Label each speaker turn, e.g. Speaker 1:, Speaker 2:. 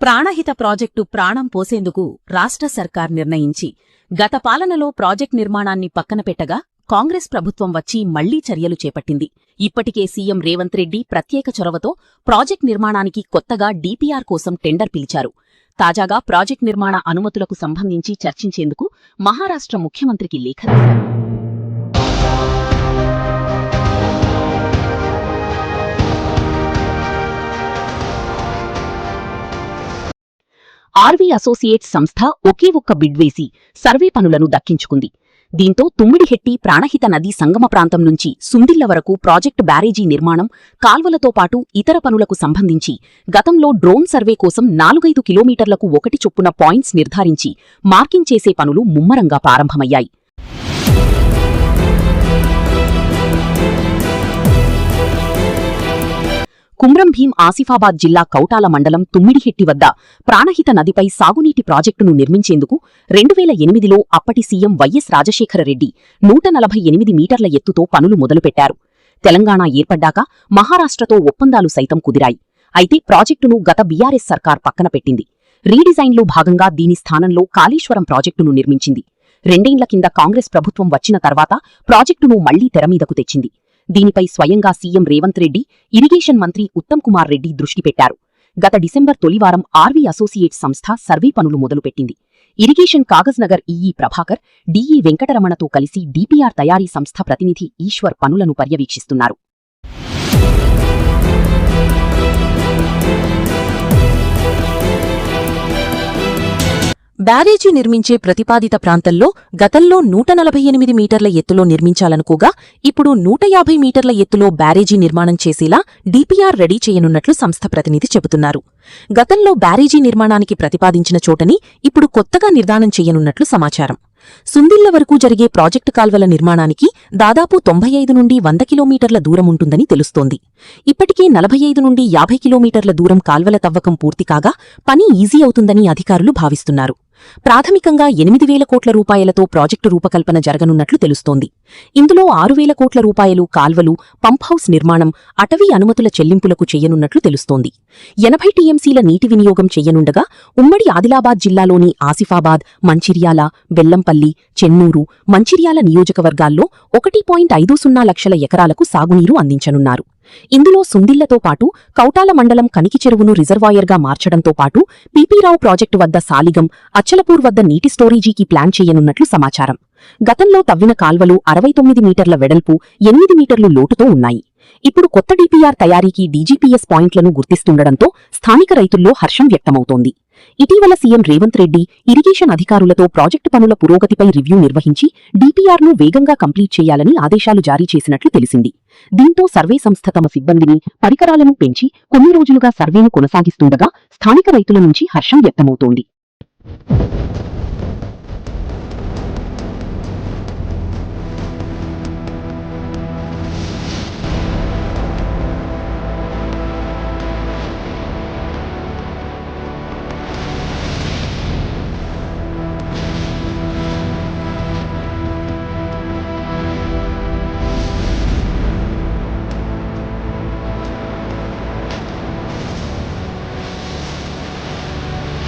Speaker 1: Pranahita project ప్రాణం పోసేందుకు రాష్ట్ర సర్కార్ నిర్ణయించి గత పాలనలో ప్రాజెక్ట్ నిర్మాణాన్ని పక్కన పెట్టగా కాంగ్రెస్ ప్రభుత్వం వచ్చి మళ్లీ చర్యలు చేపట్టింది. ఇప్పటికే సీఎం రేవంత్ రెడ్డి ప్రత్యేక చొరవతో ప్రాజెక్ట్ నిర్మాణానికి కొత్తగా డీపీఆర్ కోసం టెండర్ పిలిచారు. తాజాగా ప్రాజెక్ట్ నిర్మాణ అనుమతులకు సంబంధించి చర్చించేందుకు మహారాష్ట్ర ముఖ్యమంత్రికి లేఖ రాశారు. ఆర్వీ అసోసియేట్స్ సంస్థ ఒకే ఒక్క బిడ్ వేసి సర్వే పనులను దక్కించుకుంది. దీంతో తుమ్మిడిహెట్టి ప్రాణహిత నదీ సంగమ ప్రాంతం నుంచి సుందిళ్ల వరకు ప్రాజెక్టు బ్యారేజీ నిర్మాణం, కాల్వలతో పాటు ఇతర పనులకు సంబంధించి గతంలో డ్రోన్ సర్వే కోసం 4-5 కిలోమీటర్లకు 1 చొప్పున పాయింట్స్ నిర్ధారించి మార్కింగ్ చేసే పనులు ముమ్మరంగా ప్రారంభమయ్యాయి. కుమ్రంభీం ఆసిఫాబాద్ జిల్లా కౌటాల మండలం తుమ్మిడిహెట్టి వద్ద ప్రాణహిత నదిపై సాగునీటి ప్రాజెక్టును నిర్మించేందుకు 2008లో అప్పటి సీఎం వైఎస్ రాజశేఖరరెడ్డి 148 మీటర్ల ఎత్తుతో పనులు మొదలుపెట్టారు. తెలంగాణ ఏర్పడ్డాక మహారాష్ట్రతో ఒప్పందాలు సైతం కుదిరాయి. అయితే ప్రాజెక్టును గత బీఆర్ఎస్ సర్కార్ పక్కన పెట్టింది. రీడిజైన్లో భాగంగా దీని స్థానంలో కాళేశ్వరం ప్రాజెక్టును నిర్మించింది. 2 ఏళ్ల కింద కాంగ్రెస్ ప్రభుత్వం వచ్చిన తర్వాత ప్రాజెక్టును మళ్లీ తెరమీదకు తెచ్చింది. దీనిపై స్వయంగా సీఎం రేవంత్ రెడ్డి, ఇరిగేషన్ మంత్రి ఉత్తమ్ కుమార్ రెడ్డి దృష్టి పెట్టారు. గత డిసెంబర్ తొలివారం ఆర్వీ అసోసియేట్స్ సంస్థ సర్వే పనులు మొదలుపెట్టింది. Irrigation Kagaznagar EE Prabhakar, DE వెంకటరమణతో కలిసి డీపీఆర్ తయారీ సంస్థ ప్రతినిధి ఈశ్వర్ పనులను పర్యవేక్షిస్తున్నారు.
Speaker 2: బ్యారేజీ నిర్మించే ప్రతిపాదిత ప్రాంతంలో గతంలో 148 మీటర్ల ఎత్తులో నిర్మించాలనుకోగా ఇప్పుడు 150 మీటర్ల ఎత్తులో బ్యారేజీ నిర్మాణం చేసేలా డీపీఆర్ రెడీ చేయనున్నట్లు సంస్థ ప్రతినిధి చెబుతున్నారు. గతంలో బ్యారేజీ నిర్మాణానికి ప్రతిపాదించిన చోటని ఇప్పుడు కొత్తగా నిర్మాణం చేయనున్నట్లు సమాచారం. సుందిళ్ల వరకు జరిగే ప్రాజెక్టు కాల్వల నిర్మాణానికి దాదాపు 95 నుండి 100 కిలోమీటర్ల దూరం ఉంటుందని తెలుస్తోంది. ఇప్పటికే 45 నుండి 50 కిలోమీటర్ల దూరం కాల్వల తవ్వకం పూర్తి కాగా పని ఈజీ అవుతుందని అధికారులు భావిస్తున్నారు. ప్రాథమికంగా 8,000 కోట్ల రూపాయలతో ప్రాజెక్టు రూపకల్పన జరగనున్నట్లు తెలుస్తోంది. ఇందులో 6,000 కోట్ల రూపాయలు కాల్వలు, పంప్హౌస్ నిర్మాణం, అటవీ అనుమతుల చెల్లింపులకు చేయనున్నట్లు తెలుస్తోంది. 80 టీఎంసీల నీటి వినియోగం చేయనుండగా ఉమ్మడి ఆదిలాబాద్ జిల్లాలోని ఆసిఫాబాద్, మంచిర్యాల, బెల్లంపల్లి, చెన్నూరు, మంచిర్యాల నియోజకవర్గాల్లో 1.50 లక్షల ఎకరాలకు సాగునీరు అందించనున్నారు. ఇందులో సుందిళ్లతో పాటు కౌటాల మండలం కనికి చెరువును రిజర్వాయర్గా మార్చడంతో పాటు పీపీరావు ప్రాజెక్టు వద్ద సాలిగం, అచ్చలపూర్ వద్ద నీటి స్టోరేజీకి ప్లాన్ చేయనున్నట్లు సమాచారం. గతంలో తవ్విన కాల్వలు 69 మీటర్ల వెడల్పు, 8 మీటర్లు లోటుతో ఉన్నాయి. ఇప్పుడు కొత్త డీపీఆర్ తయారీకి డీజీపీఎస్ పాయింట్లను గుర్తిస్తుండడంతో స్థానిక రైతుల్లో హర్షం వ్యక్తమవుతోంది. ఇటీవల సీఎం రేవంత్ రెడ్డి ఇరిగేషన్ అధికారులతో ప్రాజెక్టు పనుల పురోగతిపై రివ్యూ నిర్వహించి డీపీఆర్ను వేగంగా కంప్లీట్ చేయాలని ఆదేశాలు జారీ చేసినట్లు తెలిసింది. దీంతో సర్వే సంస్థ తమ సిబ్బందిని, పరికరాలను పెంచి కొన్ని రోజులుగా సర్వేను కొనసాగిస్తుండగా స్థానిక రైతుల నుంచి హర్షం వ్యక్తమవుతోంది.